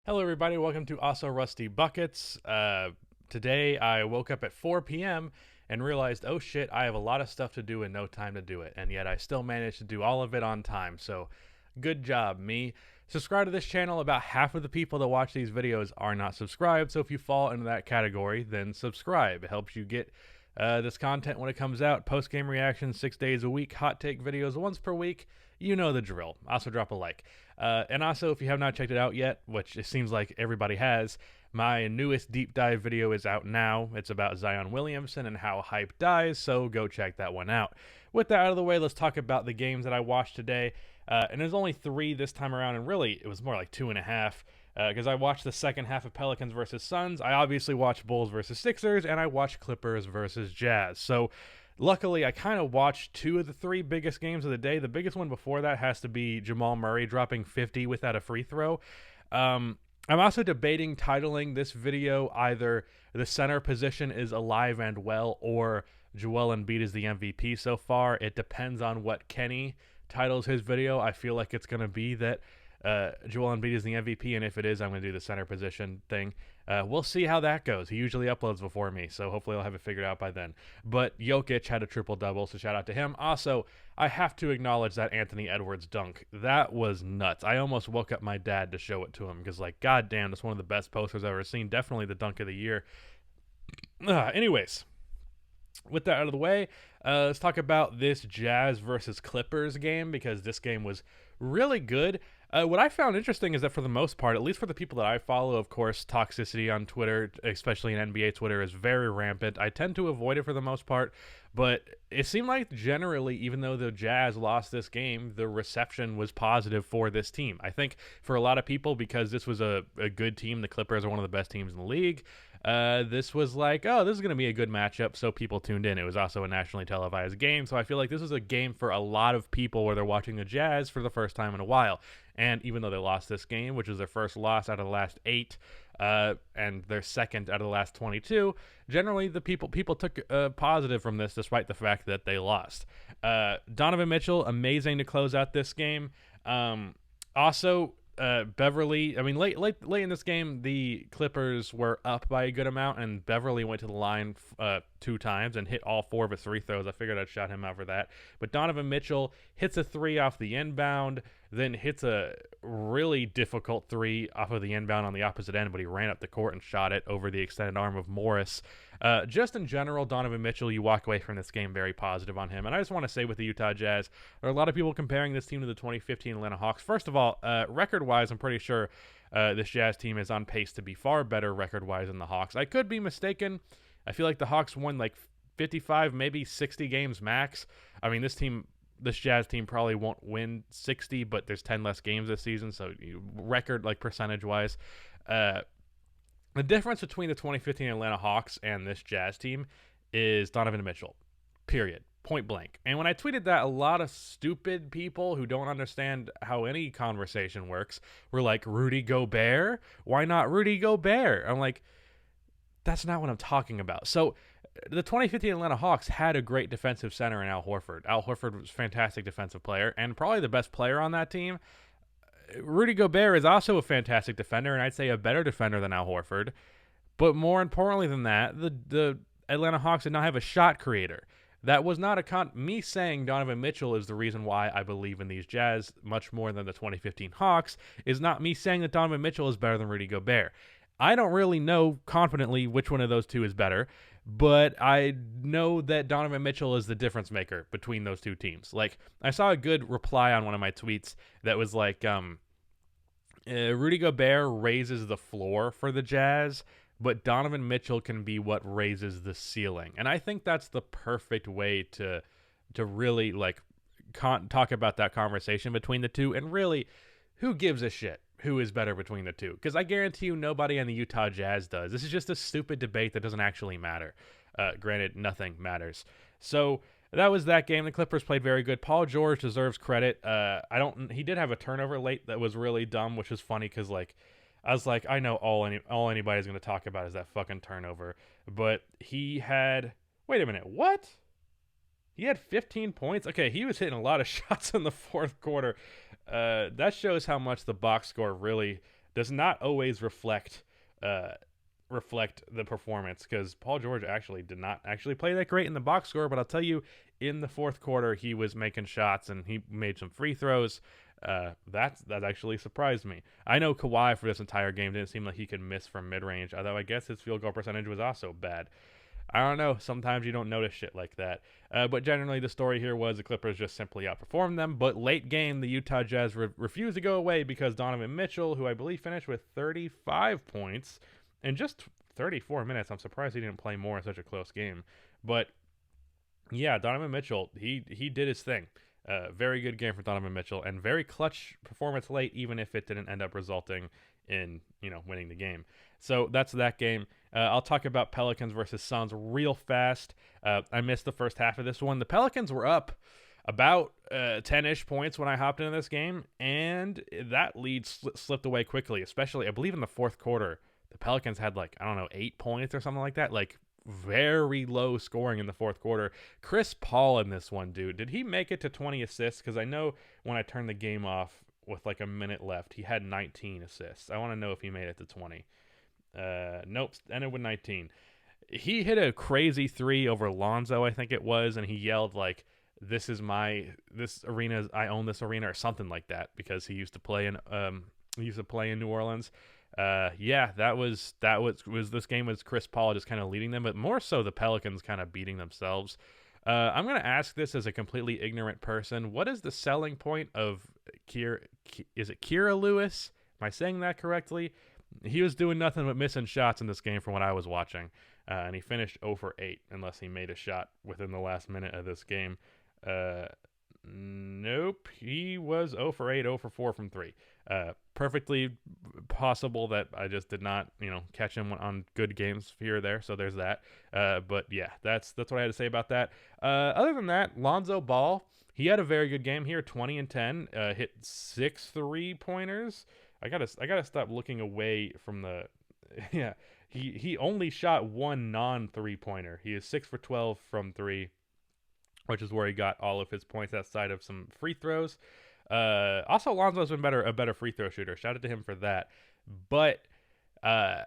Hello, everybody. Welcome to Also Rusty Buckets. Today, I woke up at 4 p.m. and realized, oh shit, I have a lot of stuff to do and no time to do it. And yet, I still managed to do all of it on time. So, good job, me. Subscribe to this channel. About half of the people that watch these videos are not subscribed. So, if you fall into that category, then subscribe. It helps you get this content when it comes out. Post game reactions 6 days a week. Hot take videos once per week. You know the drill. Also, drop a like. And also, if you have not checked it out yet, which it seems like everybody has, my newest deep dive video is out now. It's about Zion Williamson and how hype dies, so go check that one out. With that out of the way, let's talk about the games that I watched today. And there's only 3 this time around, and really, it was more like 2.5. Because I watched the second half of Pelicans versus Suns. I obviously watched Bulls versus Sixers, and I watched Clippers versus Jazz. So, luckily, I kind of watched 2 of the 3 biggest games of the day. The biggest one before that has to be Jamal Murray dropping 50 without a free throw. I'm also debating titling this video either the center position is alive and well or Joel Embiid is the MVP so far. It depends on what Kenny titles his video. I feel like it's going to be that Joel Embiid is the MVP, and if it is, I'm going to do the center position thing. We'll see how that goes. He usually uploads before me, so hopefully I'll have it figured out by then. But Jokic had a triple-double, so shout out to him. Also, I have to acknowledge that Anthony Edwards dunk. That was nuts. I almost woke up my dad to show it to him because, like, goddamn, that's one of the best posters I've ever seen. Definitely the dunk of the year. Anyways, with that out of the way, let's talk about this Jazz versus Clippers game because this game was really good. What I found interesting is that for the most part, at least for the people that I follow, of course, toxicity on Twitter, especially in NBA Twitter, is very rampant. I tend to avoid it for the most part, but it seemed like generally, even though the Jazz lost this game, the reception was positive for this team. I think for a lot of people, because this was a good team, the Clippers are one of the best teams in the league, this was like, oh, this is going to be a good matchup, so people tuned in. It was also a nationally televised game, so I feel like this was a game for a lot of people where they're watching the Jazz for the first time in a while. And even though they lost this game, which was their first loss out of the last 8, and their second out of the last 22, generally the people took positive from this, despite the fact that they lost. Donovan Mitchell, amazing to close out this game. Also, Beverly, I mean, late in this game, the Clippers were up by a good amount, and Beverly went to the line 2 times and hit all 4 of his free throws. I figured I'd shout him out for that. But Donovan Mitchell hits a 3 off the inbound, then hits a really difficult 3 off of the inbound on the opposite end, but he ran up the court and shot it over the extended arm of Morris. Just in general, Donovan Mitchell, you walk away from this game very positive on him. And I just want to say with the Utah Jazz, there are a lot of people comparing this team to the 2015 Atlanta Hawks. First of all, record-wise, I'm pretty sure this Jazz team is on pace to be far better record-wise than the Hawks. I could be mistaken. I feel like the Hawks won like 55, maybe 60 games max. I mean, this Jazz team probably won't win 60, but there's 10 less games this season, so record like percentage-wise. The difference between the 2015 Atlanta Hawks and this Jazz team is Donovan Mitchell, period, point blank. And when I tweeted that, a lot of stupid people who don't understand how any conversation works were like, Rudy Gobert? Why not Rudy Gobert? I'm like, that's not what I'm talking about. So the 2015 Atlanta Hawks had a great defensive center in Al Horford. Al Horford was a fantastic defensive player and probably the best player on that team. Rudy Gobert is also a fantastic defender, and I'd say a better defender than Al Horford. But more importantly than that, the Atlanta Hawks did not have a shot creator. That was not me saying Donovan Mitchell is the reason why I believe in these Jazz much more than the 2015 Hawks is not me saying that Donovan Mitchell is better than Rudy Gobert. I don't really know confidently which one of those two is better, but I know that Donovan Mitchell is the difference maker between those two teams. Like, I saw a good reply on one of my tweets that was like, Rudy Gobert raises the floor for the Jazz, but Donovan Mitchell can be what raises the ceiling. And I think that's the perfect way to really, like, talk about that conversation between the two. And really, who gives a shit who is better between the two? Because I guarantee you nobody on the Utah Jazz does. This is just a stupid debate that doesn't actually matter. Granted, nothing matters. So that was that game. The Clippers played very good. Paul George deserves credit. He did have a turnover late that was really dumb, which was funny because, like, I was like, I know all anybody's going to talk about is that fucking turnover. But he had, wait a minute, what? He had 15 points? Okay, he was hitting a lot of shots in the fourth quarter. That shows how much the box score really does not always reflect the performance, because Paul George actually did not actually play that great in the box score, but I'll tell you, in the fourth quarter, he was making shots and he made some free throws. That actually surprised me. I know Kawhi for this entire game didn't seem like he could miss from mid range, although I guess his field goal percentage was also bad. I don't know. Sometimes you don't notice shit like that. But generally, the story here was the Clippers just simply outperformed them. But late game, the Utah Jazz refused to go away because Donovan Mitchell, who I believe finished with 35 points in just 34 minutes. I'm surprised he didn't play more in such a close game. But yeah, Donovan Mitchell, he did his thing. Very good game for Donovan Mitchell, and very clutch performance late, even if it didn't end up resulting in winning the game. So that's that game. I'll talk about Pelicans versus Suns real fast. I missed the first half of this one. The Pelicans were up about 10-ish points when I hopped into this game, and that lead slipped away quickly, especially, I believe, in the fourth quarter. The Pelicans had 8 points or something like that, very low scoring in the fourth quarter. Chris Paul in this one, dude, did he make it to 20 assists? Because I know when I turned the game off with a minute left, he had 19 assists. I want to know if he made it to 20. Nope, ended with 19. He hit a crazy three over Lonzo, I think it was, and he yelled this arena, I own this arena, or something like that, because he used to play in New Orleans. This game was Chris Paul just kind of leading them, but more so the Pelicans kind of beating themselves. I'm going to ask this as a completely ignorant person. What is the selling point of Kira Lewis? Am I saying that correctly? He was doing nothing but missing shots in this game from what I was watching, and he finished 0 for 8 unless he made a shot within the last minute of this game. Nope, he was 0 for 8, 0 for 4 from 3. Perfectly possible that I just did not, catch him on good games here or there. So there's that. But yeah, that's what I had to say about that. Other than that, Lonzo Ball, he had a very good game here, 20 and 10, hit 6 3-pointers. I gotta stop looking away from the. Yeah, he only shot one non-3-pointer. He is 6 for 12 from 3, which is where he got all of his points outside of some free throws. Also, Lonzo's been a better free throw shooter. Shout out to him for that. But I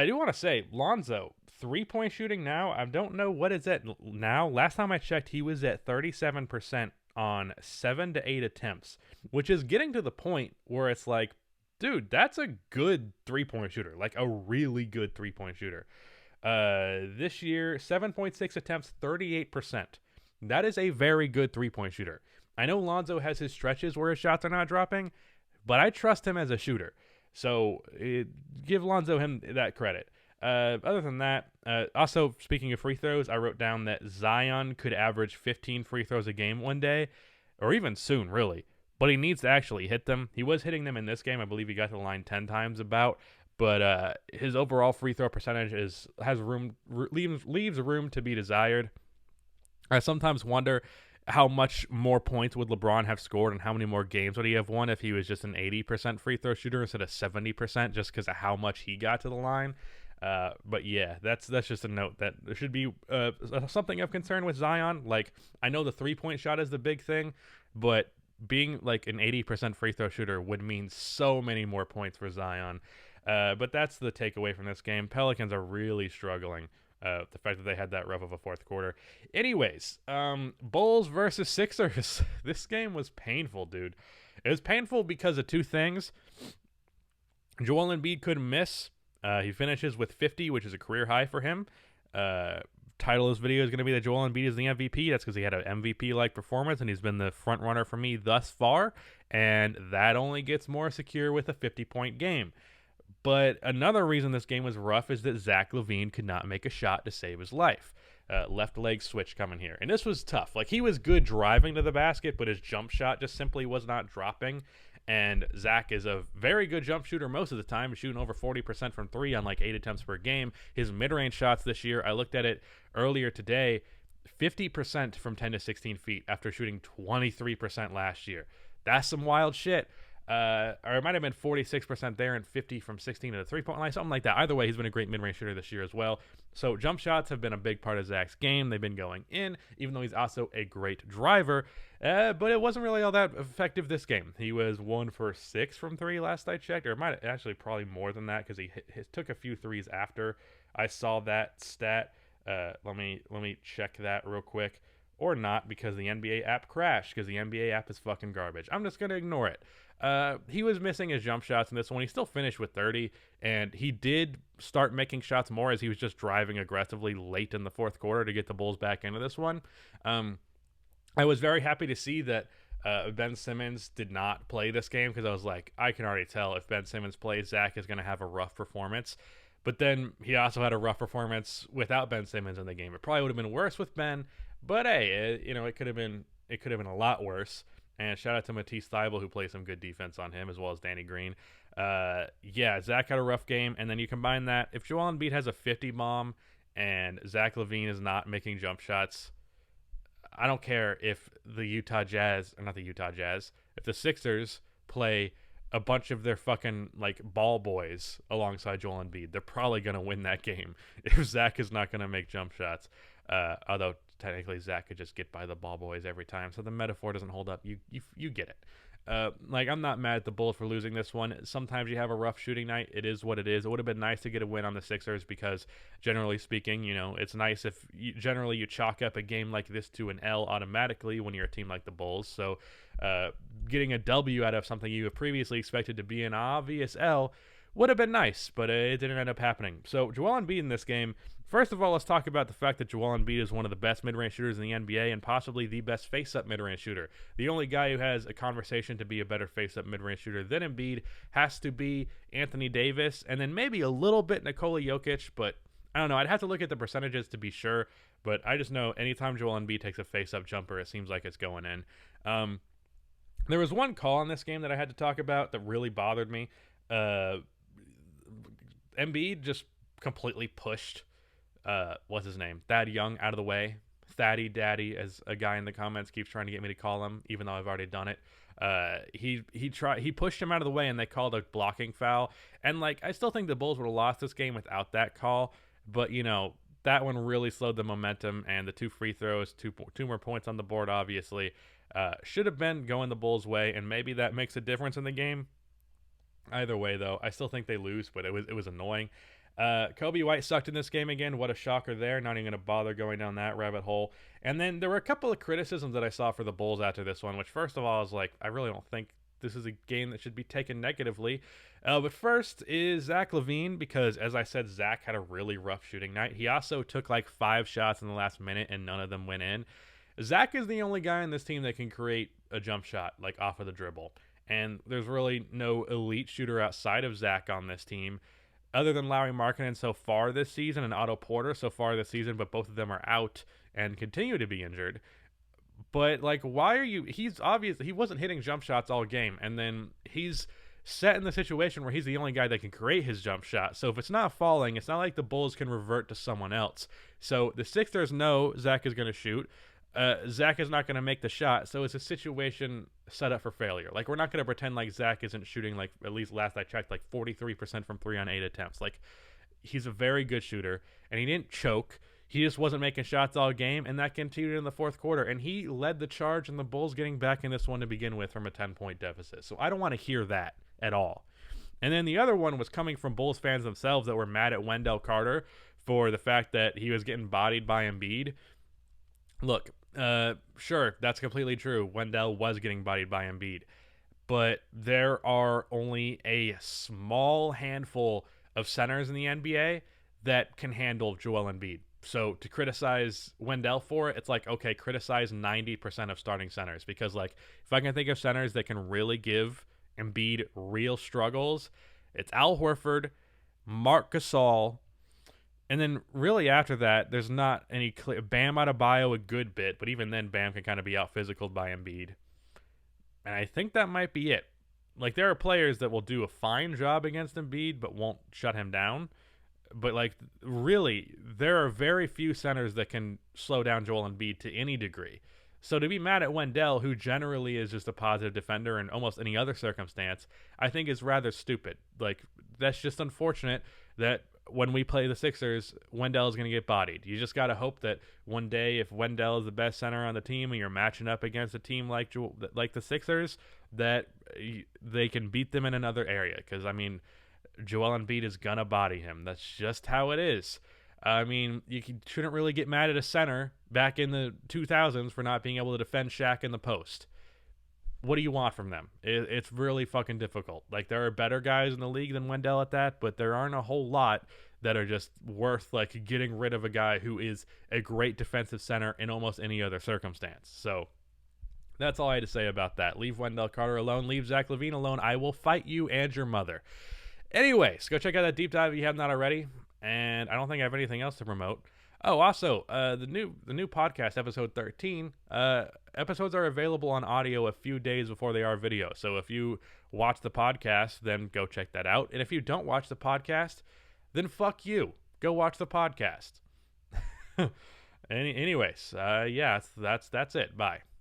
do want to say, Lonzo, 3-point shooting now, I don't know what it's at now. Last time I checked, he was at 37% on 7 to 8 attempts, which is getting to the point where it's dude, that's a good 3-point shooter, a really good 3-point shooter. This year, 7.6 attempts, 38%. That is a very good 3-point shooter. I know Lonzo has his stretches where his shots are not dropping, but I trust him as a shooter. So give Lonzo him that credit. Other than that, also speaking of free throws, I wrote down that Zion could average 15 free throws a game one day, or even soon, really. But he needs to actually hit them. He was hitting them in this game. I believe he got to the line 10 times about. But his overall free throw percentage leaves room to be desired. I sometimes wonder how much more points would LeBron have scored and how many more games would he have won if he was just an 80% free throw shooter instead of 70%, just because of how much he got to the line. But yeah, that's just a note that there should be something of concern with Zion. I know the 3-point shot is the big thing, but being an 80% free throw shooter would mean so many more points for Zion. But that's the takeaway from this game. Pelicans are really struggling. The fact that they had that rough of a fourth quarter. Anyways, Bulls versus Sixers. This game was painful, dude. It was painful because of two things. Joel Embiid couldn't miss. He finishes with 50, which is a career high for him. Title of this video is going to be that Joel Embiid is the MVP. That's because he had an MVP-like performance, and he's been the front runner for me thus far. And that only gets more secure with a 50-point game. But another reason this game was rough is that Zach LaVine could not make a shot to save his life. Left leg switch coming here. And this was tough. He was good driving to the basket, but his jump shot just simply was not dropping. And Zach is a very good jump shooter most of the time, shooting over 40% from 3 on 8 attempts per game. His mid-range shots this year, I looked at it earlier today, 50% from 10 to 16 feet after shooting 23% last year. That's some wild shit. or it might have been 46% there and 50 from 16 to the three-point line, something like that. Either way, he's been a great mid-range shooter this year as well. So jump shots have been a big part of Zach's game. They've been going in, even though he's also a great driver. But it wasn't really all that effective this game. He was 1 for 6 from 3 last I checked, or it might actually probably more than that because he took a few threes after I saw that stat. Let me check that real quick. Or not, because the NBA app crashed, because the NBA app is fucking garbage. I'm just going to ignore it. He was missing his jump shots in this one. He still finished with 30, and he did start making shots more as he was just driving aggressively late in the fourth quarter to get the Bulls back into this one. I was very happy to see that Ben Simmons did not play this game, because I was like, I can already tell if Ben Simmons plays, Zach is going to have a rough performance. But then he also had a rough performance without Ben Simmons in the game. It probably would have been worse with Ben, but hey, it could have been a lot worse. And shout out to Matisse Thybulle, who plays some good defense on him, as well as Danny Green. Yeah, Zach had a rough game, and then you combine that. If Joel Embiid has a 50 bomb and Zach LaVine is not making jump shots, I don't care if if the Sixers play a bunch of their fucking ball boys alongside Joel Embiid, they're probably going to win that game if Zach is not going to make jump shots. Although technically Zach could just get by the ball boys every time, so the metaphor doesn't hold up. You get it. I'm not mad at the Bulls for losing this one. Sometimes you have a rough shooting night. It is what it is. It would have been nice to get a win on the Sixers because, generally speaking, it's nice if you chalk up a game like this to an L automatically when you're a team like the Bulls. So getting a W out of something you have previously expected to be an obvious L would have been nice, but it didn't end up happening. So Joel Embiid in this game, first of all, let's talk about the fact that Joel Embiid is one of the best mid-range shooters in the NBA and possibly the best face-up mid-range shooter. The only guy who has a conversation to be a better face-up mid-range shooter than Embiid has to be Anthony Davis, and then maybe a little bit Nikola Jokic, but I don't know. I'd have to look at the percentages to be sure, but I just know anytime Joel Embiid takes a face-up jumper, it seems like it's going in. There was one call in this game that I had to talk about that really bothered me. Embiid just completely pushed what's his name? Thad Young out of the way. Thaddy Daddy, as a guy in the comments keeps trying to get me to call him, even though I've already done it. He pushed him out of the way, and they called a blocking foul. And I still think the Bulls would have lost this game without that call, but that one really slowed the momentum. And the 2 free throws, two more points on the board, obviously, should have been going the Bulls' way, and maybe that makes a difference in the game. Either way, though, I still think they lose, but it was annoying. Kobe White sucked in this game again. What a shocker there. Not even going to bother going down that rabbit hole. And then there were a couple of criticisms that I saw for the Bulls after this one, which first of all, I was like, I really don't think this is a game that should be taken negatively. But first is Zach LaVine, because as I said, Zach had a really rough shooting night. He also took 5 shots in the last minute, and none of them went in. Zach is the only guy on this team that can create a jump shot, off of the dribble. And there's really no elite shooter outside of Zach on this team, other than Lauri Markkanen so far this season and Otto Porter so far this season, but both of them are out and continue to be injured. But why are you? He's obvious he wasn't hitting jump shots all game, and then he's set in the situation where he's the only guy that can create his jump shot. So if it's not falling, it's not like the Bulls can revert to someone else. So the Sixers know Zach is going to shoot. Zach is not going to make the shot, so it's a situation set up for failure. We're not going to pretend Zach isn't shooting, at least last I checked, 43% from 3 on 8 attempts. He's a very good shooter, and he didn't choke. He just wasn't making shots all game, and that continued in the fourth quarter. And he led the charge in the Bulls getting back in this one to begin with from a 10-point deficit. So I don't want to hear that at all. And then the other one was coming from Bulls fans themselves that were mad at Wendell Carter for the fact that he was getting bodied by Embiid. Look, sure, that's completely true. Wendell was getting bodied by Embiid. But there are only a small handful of centers in the NBA that can handle Joel Embiid. So to criticize Wendell for it, it's okay, criticize 90% of starting centers. Because, if I can think of centers that can really give Embiid real struggles, it's Al Horford, Marc Gasol, and then really after that, there's not any clear. Bam Adebayo a good bit, but even then, Bam can kind of be out-physicaled by Embiid. And I think that might be it. There are players that will do a fine job against Embiid, but won't shut him down. But, really, there are very few centers that can slow down Joel Embiid to any degree. So to be mad at Wendell, who generally is just a positive defender in almost any other circumstance, I think is rather stupid. Like, that's just unfortunate that when we play the Sixers, Wendell is going to get bodied. You just got to hope that one day, if Wendell is the best center on the team and you're matching up against a team like the Sixers, that they can beat them in another area. Because, I mean, Joel Embiid is going to body him. That's just how it is. I mean, you shouldn't really get mad at a center back in the 2000s for not being able to defend Shaq in the post. What do you want from them? It's really fucking difficult. Like, there are better guys in the league than Wendell at that, but there aren't a whole lot that are just worth, like, getting rid of a guy who is a great defensive center in almost any other circumstance. So that's all I had to say about that. Leave Wendell Carter alone. Leave Zach LaVine alone. I will fight you and your mother. Anyways, go check out that deep dive if you have not already. And I don't think I have anything else to promote. Oh, also, the new podcast, episode 13, episodes are available on audio a few days before they are video. So if you watch the podcast, then go check that out. And if you don't watch the podcast, then fuck you. Go watch the podcast. Anyways, yeah, that's it. Bye.